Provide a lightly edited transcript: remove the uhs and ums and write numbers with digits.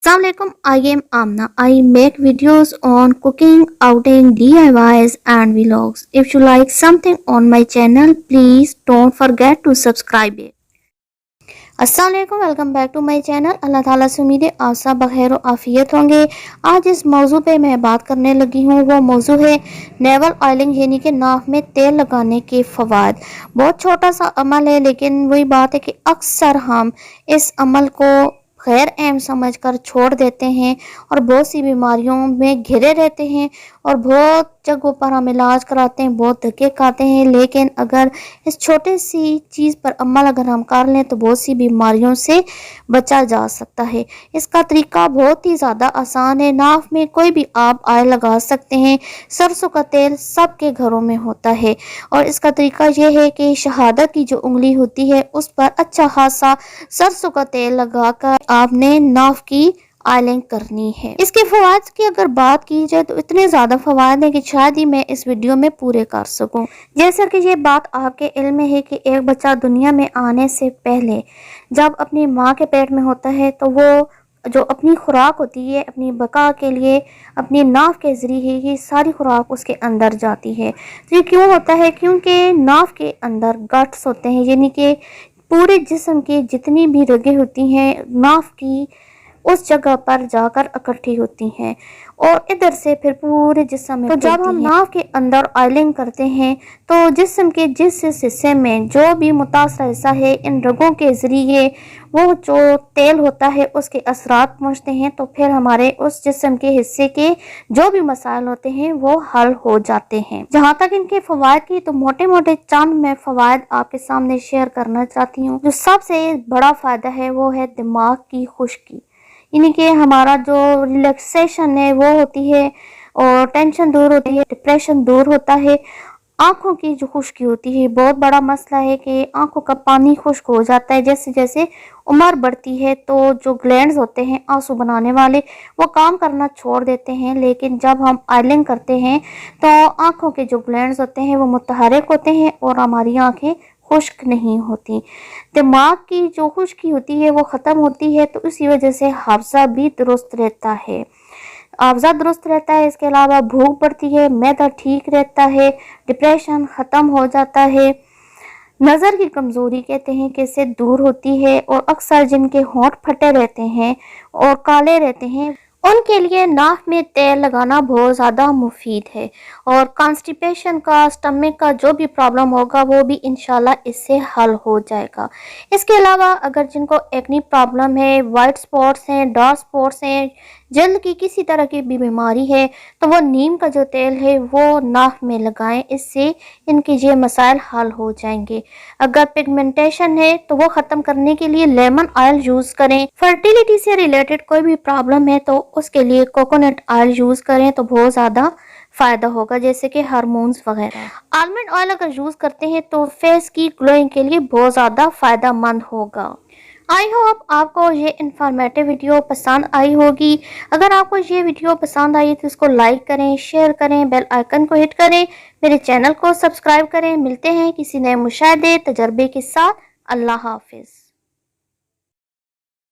Assalamualaikum, I am Amna. I make videos on cooking, outing, DIYs and vlogs. If you like something on my channel, please don't forget to subscribe it. अस्सलामुअलैकुम, welcome back to my channel. Allah ताला से उम्मीद है आप सब बखैर आफियत होंगे। आज इस मौजू पे मैं बात करने लगी हूँ, वो मौजू है नेवल ऑयलिंग, यानी कि नाक में तेल लगाने के फ़वाद। बहुत छोटा सा अमल है, लेकिन वही बात है कि अक्सर हम इस अमल को गैर अहम समझकर छोड़ देते हैं और बहुत सी बीमारियों में घिरे रहते हैं और बहुत जगहों पर हम इलाज कराते हैं, बहुत धक्के खाते हैं। लेकिन अगर इस छोटी सी चीज़ पर अमल अगर हम कर लें तो बहुत सी बीमारियों से बचा जा सकता है। इसका तरीका बहुत ही ज़्यादा आसान है। नाक में कोई भी आप ऑयल लगा सकते हैं। सरसों का तेल सबके घरों में होता है और इसका तरीका यह है कि शहादत की जो उंगली होती है उस पर अच्छा खासा सरसों का तेल लगाकर आपने नाक की ऑयलिंग करनी है। इसके फवाद की अगर बात की जाए तो इतने ज़्यादा फवाद हैं कि शायद ही मैं इस वीडियो में पूरे कर सकूं। जैसा कि ये बात आपके इल्म में है कि एक बच्चा दुनिया में आने से पहले जब अपनी माँ के पेट में होता है तो वो जो अपनी खुराक होती है अपनी बका के लिए अपनी नाफ के ज़रिए ही सारी खुराक उसके अंदर जाती है। तो ये क्यों होता है? क्योंकि नाफ के अंदर गट्स होते हैं, यानी कि पूरे जिस्म की जितनी भी रगें होती हैं नाफ की उस जगह पर जाकर इकट्ठी होती हैं और इधर से फिर पूरे जिस्म में। तो जब हम नाक के अंदर ऑयलिंग करते हैं तो जिस्म के जिस हिस्से में जो भी मुतासर हिस्सा है इन रगों के ज़रिए वो जो तेल होता है उसके असरात पहुँचते हैं, तो फिर हमारे उस जिस्म के हिस्से के जो भी मसाइल होते हैं वो हल हो जाते हैं। जहाँ तक इनके फ़वाद की तो मोटे मोटे चंद मैं फ़वाद आपके सामने शेयर करना चाहती हूँ। जो सबसे बड़ा फ़ायदा है वो है दिमाग की खुश्की, यानी कि हमारा जो रिलैक्सेशन है वो होती है और टेंशन दूर होती है, डिप्रेशन दूर होता है। आँखों की जो खुश्की होती है बहुत बड़ा मसला है कि आँखों का पानी खुश्क हो जाता है। जैसे जैसे उम्र बढ़ती है तो जो ग्लैंड्स होते हैं आंसू बनाने वाले वो काम करना छोड़ देते हैं, लेकिन जब हम ऑयलिंग करते हैं तो आँखों के जो ग्लैंड्स होते हैं वो मुतहरिक होते हैं और हमारी आँखें खुश्क नहीं होती। दिमाग की जो खुश्की होती है वो ख़त्म होती है, तो इसी वजह से हाफजा भी दुरुस्त रहता है, हाफजा दुरुस्त रहता है। इसके अलावा भूख बढ़ती है, मैदा ठीक रहता है, डिप्रेशन ख़त्म हो जाता है। नज़र की कमज़ोरी कहते हैं कि इससे दूर होती है और अक्सर जिनके होंठ फटे रहते हैं और काले रहते हैं उनके लिए नाक में तेल लगाना बहुत ज़्यादा मुफीद है और कॉन्स्टिपेशन का, स्टमक का जो भी प्रॉब्लम होगा वो भी इंशाल्लाह इससे हल हो जाएगा। इसके अलावा अगर जिनको एक्नी प्रॉब्लम है, वाइट स्पॉट्स हैं, डार्क स्पॉट्स हैं, जल्द की किसी तरह की भी बीमारी है तो वो नीम का जो तेल है वो नाक में लगाएं, इससे इनके ये मसाइल हल हो जाएंगे। अगर पिगमेंटेशन है तो वो ख़त्म करने के लिए लेमन ऑयल यूज़ करें। फर्टिलिटी से रिलेटेड कोई भी प्रॉब्लम है तो उसके लिए कोकोनट ऑयल यूज़ करें तो बहुत ज़्यादा फ़ायदा होगा, जैसे कि हार्मोन्स वगैरह। आलमंड ऑयल अगर यूज़ करते हैं तो फेस की ग्लोइंग के लिए बहुत ज़्यादा फ़ायदा मंद होगा। आई होप आपको ये इन्फॉर्मेटिव वीडियो पसंद आई होगी। अगर आपको ये वीडियो पसंद आई तो इसको लाइक करें, शेयर करें, बेल आइकन को हिट करें, मेरे चैनल को सब्सक्राइब करें। मिलते हैं किसी नए मुशाहिदे तजर्बे के साथ। अल्लाह हाफिज़।